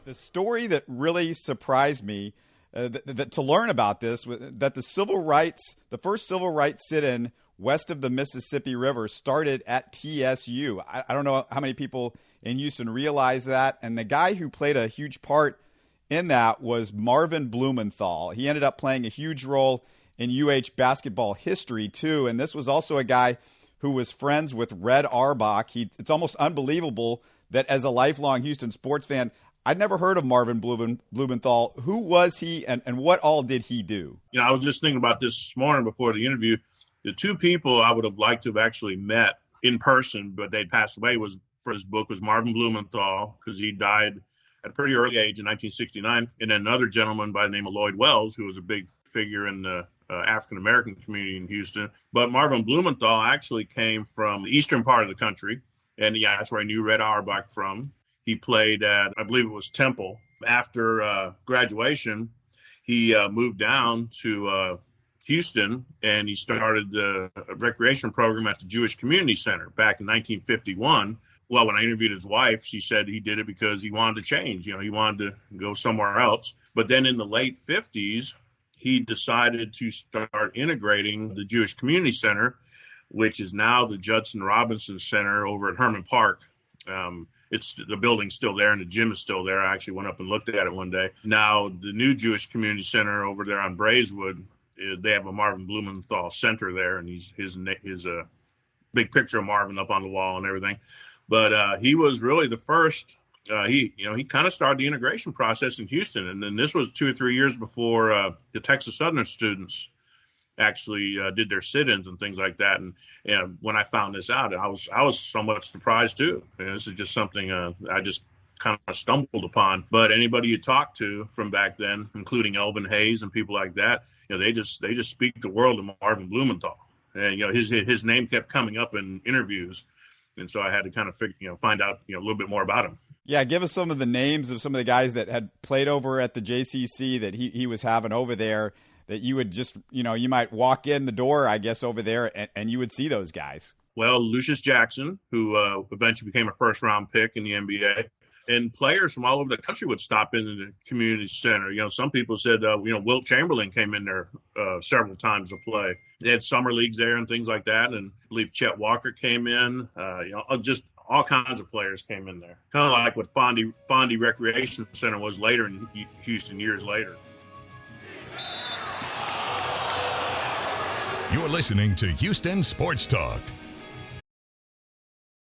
The story that really surprised me to learn about this was that the first civil rights sit-in west of the Mississippi River started at TSU. I don't know how many people in Houston realize that. And the guy who played a huge part in that was Marvin Blumenthal. He ended up playing a huge role in UH basketball history, too. And this was also a guy who was friends with Red Auerbach. It's almost unbelievable that as a lifelong Houston sports fan, I'd never heard of Marvin Blumenthal. Who was he, and what all did he do? I was just thinking about this morning before the interview. The two people I would have liked to have actually met in person, but they passed away, was for his book, was Marvin Blumenthal, because he died at a pretty early age in 1969, and then another gentleman by the name of Lloyd Wells, who was a big figure in the African-American community in Houston. But Marvin Blumenthal actually came from the eastern part of the country, and that's where I knew Red Auerbach from. He played at, I believe it was Temple. After graduation, he moved down to Houston, and he started the recreation program at the Jewish Community Center back in 1951. Well, when I interviewed his wife, she said he did it because he wanted to change. He wanted to go somewhere else. But then in the late 50s, he decided to start integrating the Jewish Community Center, which is now the Judson Robinson Center over at Herman Park. The building's still there and the gym is still there. I actually went up and looked at it one day. Now, the new Jewish Community Center over there on Braeswood, they have a Marvin Blumenthal Center there, and his big picture of Marvin up on the wall and everything. But he was really the first. He kind of started the integration process in Houston, and then this was 2 or 3 years before the Texas Southern students actually did their sit-ins and things like that. And when I found this out, I was somewhat surprised too. This is just something I just kind of stumbled upon. But anybody you talk to from back then, including Elvin Hayes and people like that, they just speak the world of Marvin Blumenthal. And his name kept coming up in interviews, and so I had to kind of find out a little bit more about him. Yeah, give us some of the names of some of the guys that had played over at the JCC that he was having over there, that you would just, you might walk in the door, I guess, over there, and you would see those guys. Well, Lucius Jackson, who eventually became a first-round pick in the NBA, and players from all over the country would stop into the community center. Some people said, Wilt Chamberlain came in there several times to play. They had summer leagues there and things like that, and I believe Chet Walker came in. Just all kinds of players came in there. Kind of like what Fondy Recreation Center was later in Houston years later. You're listening to Houston Sports Talk.